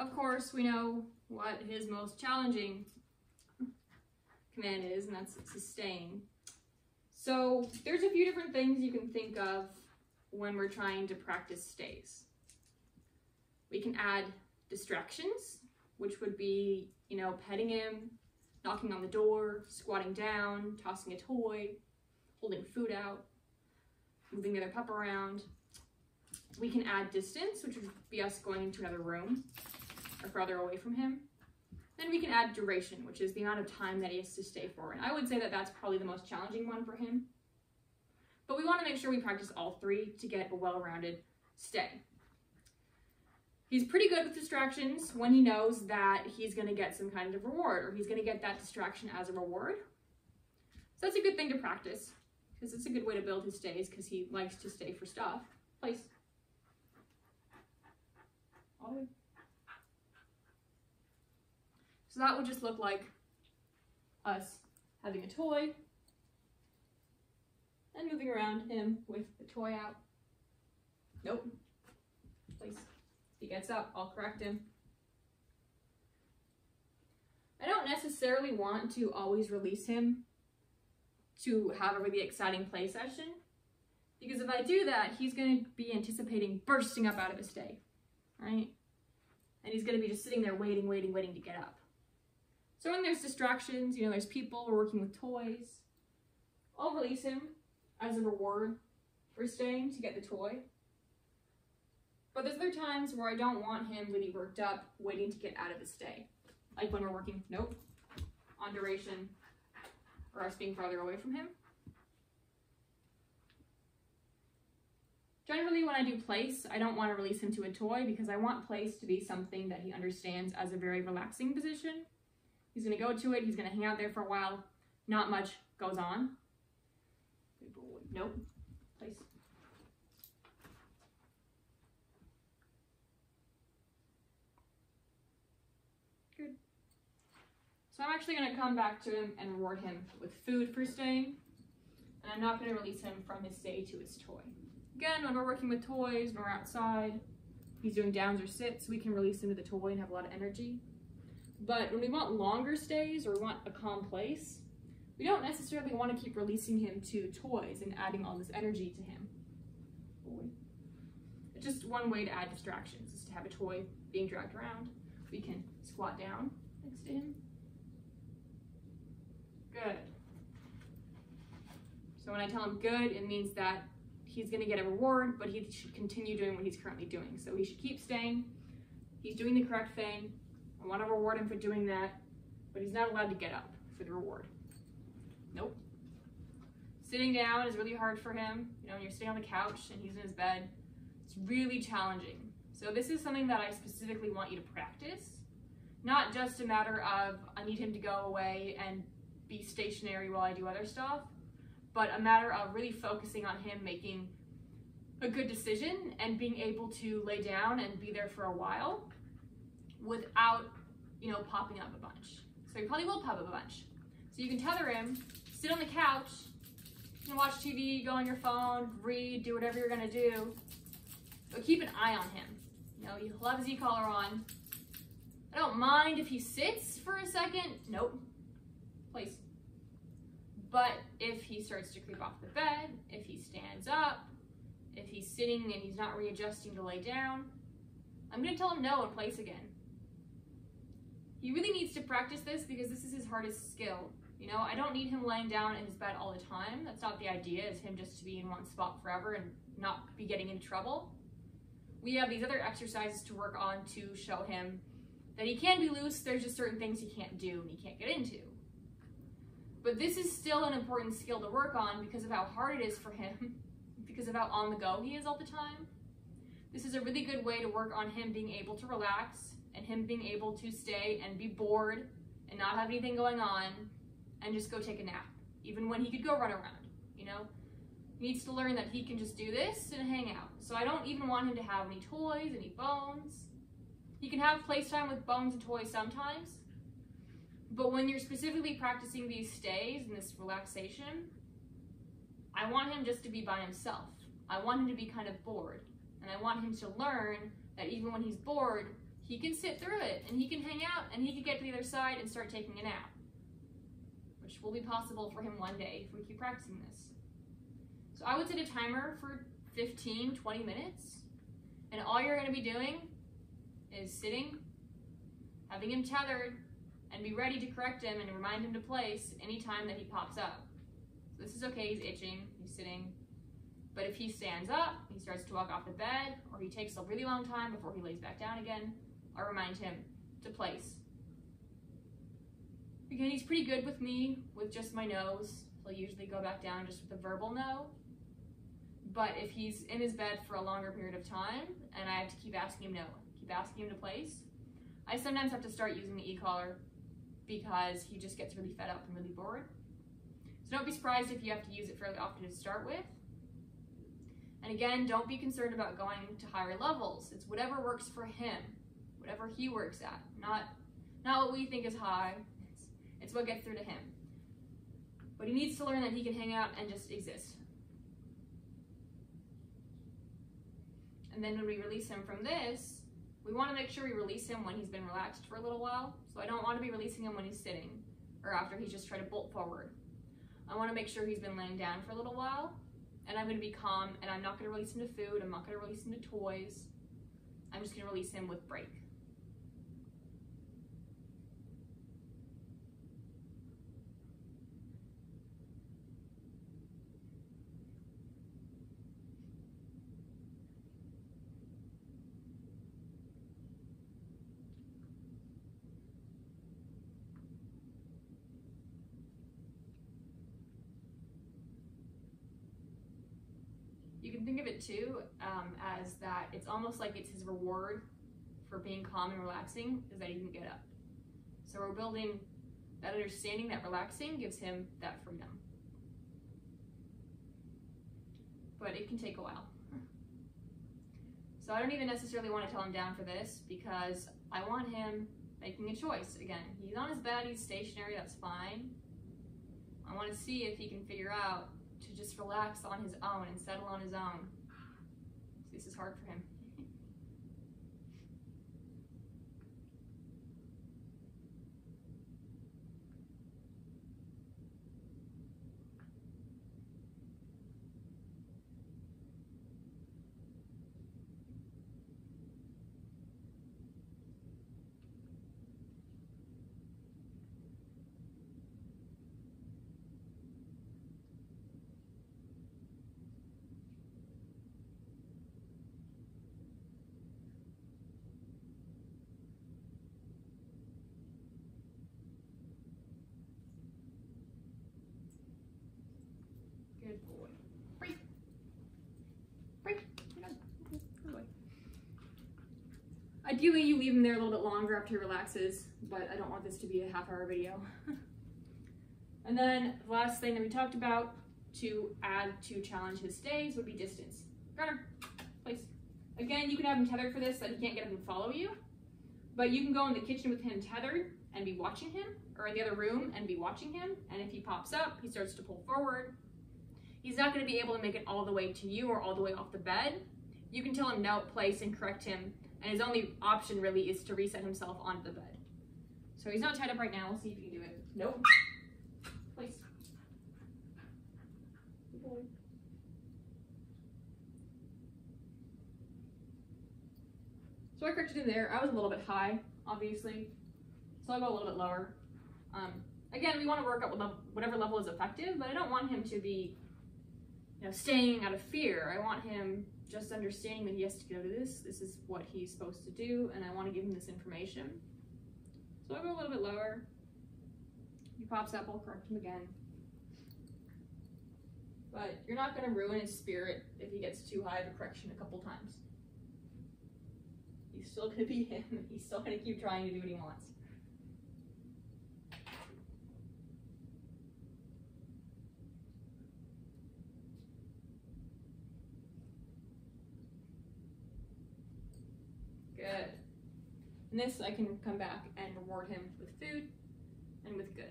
of course, we know what his most challenging command is, and that's sustain. So there's a few different things you can think of when we're trying to practice stays. We can add distractions, which would be, you know, petting him, knocking on the door, squatting down, tossing a toy, holding food out, moving the other pup around. We can add distance, which would be us going into another room or farther away from him. Then we can add duration, which is the amount of time that he has to stay for. And I would say that that's probably the most challenging one for him. But we want to make sure we practice all three to get a well-rounded stay. He's pretty good with distractions when he knows that he's going to get some kind of reward, or he's going to get that distraction as a reward. So that's a good thing to practice, because it's a good way to build his stays, because he likes to stay for stuff. Place. All the way. So that would just look like us having a toy and moving around him with the toy out. Nope. Place. He gets up, I'll correct him. I don't necessarily want to always release him to have a really exciting play session, because if I do that, he's going to be anticipating bursting up out of his stay, right? And he's going to be just sitting there waiting to get up. So when there's distractions, you know, there's people, we're working with toys, I'll release him as a reward for staying to get the toy. But there's other times where I don't want him really worked up, waiting to get out of his stay. Like when we're working, nope, on duration, or us being farther away from him. Generally, when I do place, I don't want to release him to a toy, because I want place to be something that he understands as a very relaxing position. He's going to go to it, he's going to hang out there for a while, not much goes on. Nope, place. Good. So I'm actually going to come back to him and reward him with food for staying, and I'm not going to release him from his stay to his toy. Again, when we're working with toys, when we're outside, he's doing downs or sits, we can release him to the toy and have a lot of energy. But when we want longer stays, or we want a calm place, we don't necessarily want to keep releasing him to toys and adding all this energy to him. It's just one way to add distractions, is to have a toy being dragged around. We can squat down next to him. Good. So when I tell him good, it means that he's going to get a reward, but he should continue doing what he's currently doing. So he should keep staying. He's doing the correct thing. I want to reward him for doing that, but he's not allowed to get up for the reward. Nope. Sitting down is really hard for him. You know, when you're sitting on the couch and he's in his bed, it's really challenging. So this is something that I specifically want you to practice. Not just a matter of, I need him to go away and be stationary while I do other stuff, but a matter of really focusing on him making a good decision and being able to lay down and be there for a while without, you know, popping up a bunch. So he probably will pop up a bunch. So you can tether him, sit on the couch, you can watch TV, go on your phone, read, do whatever you're gonna do, but keep an eye on him. You know, he'll have his e-collar on. I don't mind if he sits for a second, nope, place. But if he starts to creep off the bed, if he stands up, if he's sitting and he's not readjusting to lay down, I'm gonna tell him no and place again. He really needs to practice this, because this is his hardest skill. You know, I don't need him laying down in his bed all the time. That's not the idea, is him just to be in one spot forever and not be getting into trouble. We have these other exercises to work on to show him that he can be loose. There's just certain things he can't do and he can't get into. But this is still an important skill to work on because of how hard it is for him, because of how on the go he is all the time. This is a really good way to work on him being able to relax, and him being able to stay and be bored and not have anything going on and just go take a nap, even when he could go run around, you know? He needs to learn that he can just do this and hang out. So I don't even want him to have any toys, any bones. He can have playtime with bones and toys sometimes, but when you're specifically practicing these stays and this relaxation, I want him just to be by himself. I want him to be kind of bored, and I want him to learn that even when he's bored, he can sit through it and he can hang out and he can get to the other side and start taking a nap, which will be possible for him one day if we keep practicing this. So I would set a timer for 15, 20 minutes, and all you're going to be doing is sitting, having him tethered, and be ready to correct him and remind him to place anytime that he pops up. So this is okay, he's itching, he's sitting. But if he stands up, he starts to walk off the bed, or he takes a really long time before he lays back down again, I'll remind him to place. Again, he's pretty good with me with just my nose. He'll usually go back down just with a verbal no. But if he's in his bed for a longer period of time, and I have to keep asking him no, keep asking him to place, I sometimes have to start using the e-collar because he just gets really fed up and really bored. So don't be surprised if you have to use it fairly often to start with. And again, don't be concerned about going to higher levels. It's whatever works for him, whatever he works at, not what we think is high. It's what gets through to him. But he needs to learn that he can hang out and just exist. And then when we release him from this, we want to make sure we release him when he's been relaxed for a little while. So I don't want to be releasing him when he's sitting or after he's just tried to bolt forward. I want to make sure he's been laying down for a little while, and I'm going to be calm, and I'm not going to release him to food. I'm not going to release him to toys. I'm just going to release him with break. You can think of it too as that it's almost like it's his reward for being calm and relaxing is that he can get up. So we're building that understanding that relaxing gives him that freedom. But it can take a while. So I don't even necessarily want to tell him down for this because I want him making a choice. Again, he's on his bed, he's stationary, that's fine. I want to see if he can figure out to just relax on his own and settle on his own. This is hard for him. Good boy. Break. Break. Good boy. Ideally, you leave him there a little bit longer after he relaxes, but I don't want this to be a half-hour video. And then the last thing that we talked about to add to challenge his stays would be distance. Garner, place. Again, you can have him tethered for this so that he can't get up and follow you, but you can go in the kitchen with him tethered and be watching him, or in the other room and be watching him, and if he pops up, he starts to pull forward. He's not going to be able to make it all the way to you or all the way off the bed. You can tell him no, place, and correct him, and his only option really is to reset himself onto the bed. So he's not tied up right now. We'll see if he can do it. Nope. Place. Good boy. So I corrected him there. I was a little bit high, obviously, so I'll go a little bit lower. Again, we want to work up with whatever level is effective, but I don't want him to be staying out of fear. I want him just understanding that he has to go to this. This is what he's supposed to do, and I want to give him this information. So I'll go a little bit lower. He pops up, I'll correct him again. But you're not going to ruin his spirit if he gets too high of a correction a couple times. He's still going to be him. He's still going to keep trying to do what he wants. Good. And this I can come back and reward him with food and with good.